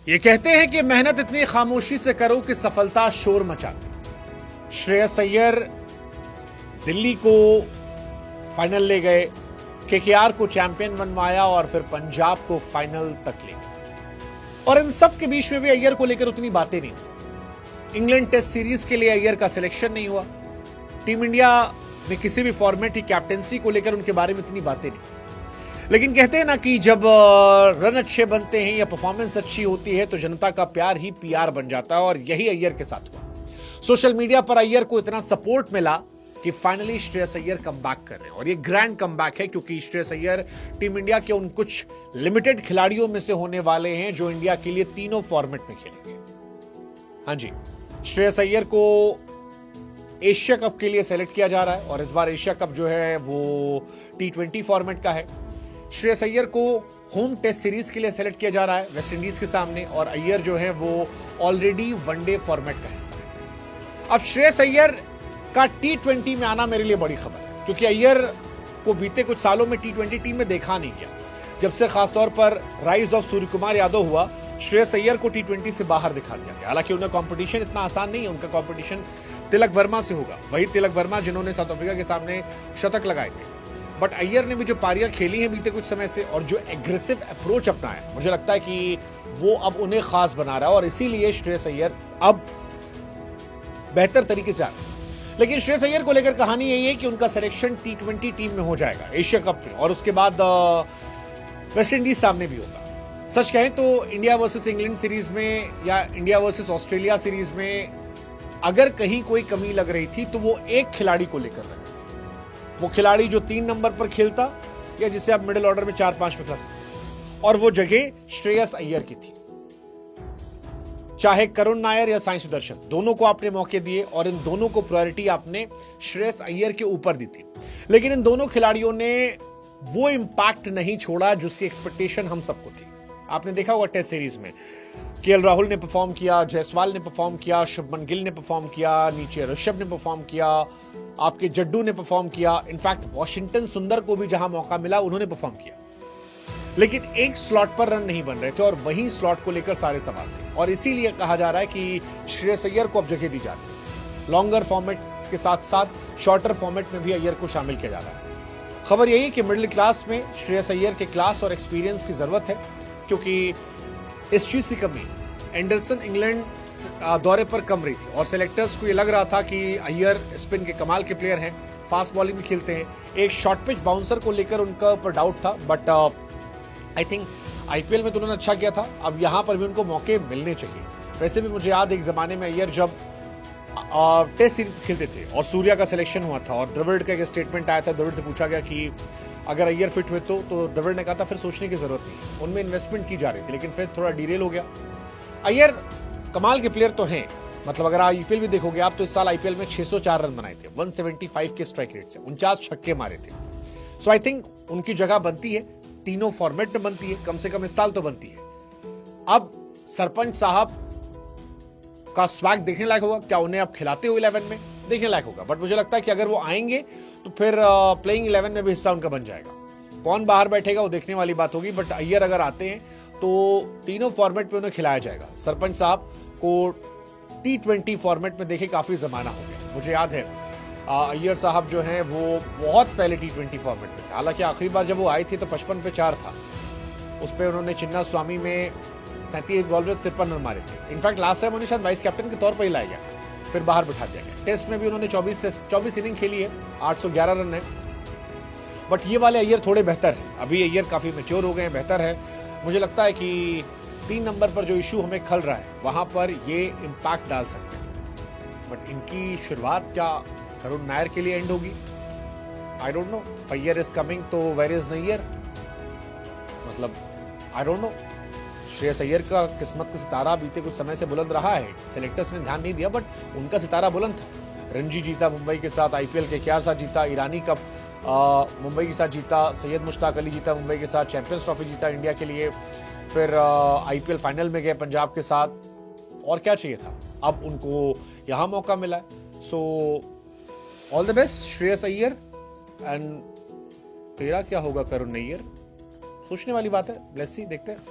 ये कहते हैं कि मेहनत इतनी खामोशी से करो कि सफलता शोर मचा दे। श्रेयस अय्यर दिल्ली को फाइनल ले गए, केकेआर को चैंपियन बनवाया और फिर पंजाब को फाइनल तक ले गए। और इन सब के बीच में भी अय्यर को लेकर उतनी बातें नहीं हुई। इंग्लैंड टेस्ट सीरीज के लिए अय्यर का सिलेक्शन नहीं हुआ। टीम इंडिया में किसी भी फॉर्मेट की कैप्टेंसी को लेकर उनके बारे में इतनी बातें नहीं। लेकिन कहते हैं ना कि जब रन अच्छे बनते हैं या परफॉर्मेंस अच्छी होती है तो जनता का प्यार ही पीआर बन जाता है, और यही अय्यर के साथ हुआ। सोशल मीडिया पर अय्यर को इतना सपोर्ट मिला कि फाइनली श्रेयस अय्यर कमबैक कर रहे हैं, और ये ग्रैंड कमबैक है क्योंकि श्रेयस अय्यर टीम इंडिया के उन कुछ लिमिटेड खिलाड़ियों में से होने वाले हैं जो इंडिया के लिए तीनों फॉर्मेट में खेलेंगे। हाँ जी, श्रेयस अय्यर को एशिया कप के लिए सेलेक्ट किया जा रहा है, और इस बार एशिया कप जो है वो T20 फॉर्मेट का है। श्रेयस अय्यर को होम टेस्ट सीरीज के लिए सेलेक्ट किया जा रहा है वेस्ट इंडीज के सामने, और अय्यर जो है वो ऑलरेडी वनडे फॉर्मेट का हिस्सा है। अब श्रेयस अय्यर का T20 में आना मेरे लिए बड़ी खबर है, क्योंकि अय्यर को बीते कुछ सालों में T20 टीम में देखा नहीं गया। जब से खासतौर पर राइज ऑफ सूर्य कुमार यादव हुआ, श्रेयस अय्यर को T20 से बाहर दिखा दिया गया। हालांकि उनका कंपटीशन इतना आसान नहीं है, उनका कंपटीशन तिलक वर्मा से होगा, वही तिलक वर्मा जिन्होंने साउथ अफ्रीका के सामने शतक लगाए थे। बट अय्यर ने भी जो पारियां खेली हैं बीते कुछ समय से और जो एग्रेसिव अप्रोच अपनाया, मुझे लगता है कि वो अब उन्हें खास बना रहा है, और इसीलिए श्रेयस अय्यर अब बेहतर तरीके से आ रहे हैं। लेकिन श्रेयस अय्यर को लेकर कहानी यही है कि उनका सिलेक्शन T20 टीम में हो जाएगा एशिया कप में, और उसके बाद वेस्ट इंडीज सामने भी होगा। सच कहें तो इंडिया वर्सेस इंग्लैंड सीरीज में या इंडिया वर्सेस ऑस्ट्रेलिया सीरीज में अगर कहीं कोई कमी लग रही थी तो वो एक खिलाड़ी को लेकर लग रही थी। वो खिलाड़ी जो 3 नंबर पर खेलता या जिसे आप मिडिल ऑर्डर में 4-5 में खेल सकते, और वो जगह श्रेयस अय्यर की थी। चाहे करुण नायर या साई सुदर्शन, दोनों को आपने मौके दिए और इन दोनों को प्रायोरिटी आपने श्रेयस अय्यर के ऊपर दी थी। लेकिन इन दोनों खिलाड़ियों ने वो इंपैक्ट नहीं छोड़ा जिसकी एक्सपेक्टेशन हम सबको थी। आपने देखा होगा टेस्ट सीरीज में केएल राहुल ने परफॉर्म किया, जायसवाल ने परफॉर्म किया, शुभमन गिल ने परफॉर्म किया, नीचे ऋषभ ने परफॉर्म किया, आपके जड्डू ने परफॉर्म किया, इनफैक्ट वॉशिंगटन सुंदर को भी जहां मौका मिला उन्होंने परफॉर्म किया। लेकिन एक स्लॉट पर रन नहीं बन रहे थे और वही स्लॉट को लेकर सारे सवाल थे, और इसीलिए कहा जा रहा है कि श्रेयस अय्यर को अब जगह दी जा रही है। लॉन्गर फॉर्मेट के साथ साथ शॉर्टर फॉर्मेट में भी अय्यर को शामिल किया जा रहा है। खबर यही है कि मिडिल क्लास में श्रेयस अय्यर के क्लास और एक्सपीरियंस की जरूरत है, क्योंकि इस चीज की कमी एंडरसन इंग्लैंड दौरे पर कम रही थी, और सेलेक्टर्स को ये लग रहा था कि अय्यर स्पिन के कमाल के प्लेयर हैं, फास्ट बॉलिंग भी खेलते हैं। एक शॉर्ट पिच बाउंसर को लेकर उनका ऊपर डाउट था, बट आई थिंक आईपीएल में तो उन्होंने अच्छा किया था। अब यहां पर भी उनको मौके मिलने चाहिए। वैसे भी मुझे याद एक जमाने में अय्यर जब टेस्ट सीरीज खेलते थे और सूर्या का सिलेक्शन हुआ था, और द्रविड़ का एक स्टेटमेंट आया था, द्रविड़ से पूछा गया कि अगर अय्यर फिट हुए तो द्रविड़ ने कहा था फिर सोचने की जरूरत नहीं, उनमें इन्वेस्टमेंट की जा रही थी। लेकिन फिर थोड़ा डिरेल हो गया। अय्यर कमाल के प्लेयर तो हैं, मतलब अगर आईपीएल भी देखोगे आप तो इस साल आईपीएल में 604 रन बनाए थे, 175 के स्ट्राइक रेट से, 49 छक्के मारे थे। सो आई थिंक उनकी जगह बनती है, तीनों फॉर्मेट में बनती है, कम से कम इस साल तो बनती है। अब सरपंच साहब का स्वैग देखने लायक होगा, क्या उन्हें अब खिलाते हुए 11 में देखने लायक होगा। बट मुझे लगता है कि अगर वो आएंगे तो फिर प्लेइंग 11 में भी हिस्सा उनका बन जाएगा। कौन बाहर बैठेगा वो देखने वाली बात होगी, बट अय्यर अगर आते हैं तो तीनों फॉर्मेट में उन्हें खिलाया जाएगा। सरपंच साहब को T20 फॉर्मेट में देखे काफी जमाना हो गया। मुझे याद है अय्यर साहब जो हैं वो बहुत पहले T20 फॉर्मेट में थे। हालांकि आखिरी बार जब वो आई थी तो 55 पे 4 था, उस पर उन्होंने चिन्ना स्वामी में 37 बॉल में 53 रन मारे थे। इनफैक्ट लास्ट टाइम उन्हें शायद वाइस कैप्टन के तौर पर ही लाया गया, फिर बाहर बिठा दिया गया। टेस्ट में भी उन्होंने 24 इनिंग खेली है, 811 रन है। बट ये वाले अय्यर थोड़े बेहतर हैं, अभी अय्यर काफी मैच्योर हो गए हैं, बेहतर है। मुझे लगता है कि 3 नंबर पर जो इशू हमें खल रहा है वहां पर ये इंपैक्ट डाल सकते हैं। बट इनकी शुरुआत क्या करुण नायर के लिए एंड होगी? I don't know. Fire is coming तो वेयर इज नैयर, मतलब I don't know. Shreyas Iyer का किस्मत का सितारा बीते कुछ समय से बुलंद रहा है, सेलेक्टर्स ने ध्यान नहीं दिया, बट उनका सितारा बुलंद था। रणजी जीता मुंबई के साथ, आईपीएल केकेआर साथ जीता, ईरानी कप मुंबई के साथ जीता, सैयद मुश्ताक अली जीता मुंबई के साथ, चैंपियंस ट्रॉफी जीता इंडिया के लिए, फिर आईपीएल फाइनल में गए पंजाब के साथ। और क्या चाहिए था? अब उनको यहां मौका मिला है। So all the best Shreyas Iyer. And तेरा क्या होगा करुण नैयर, सोचने वाली बात है। लेट्स सी, देखते हैं।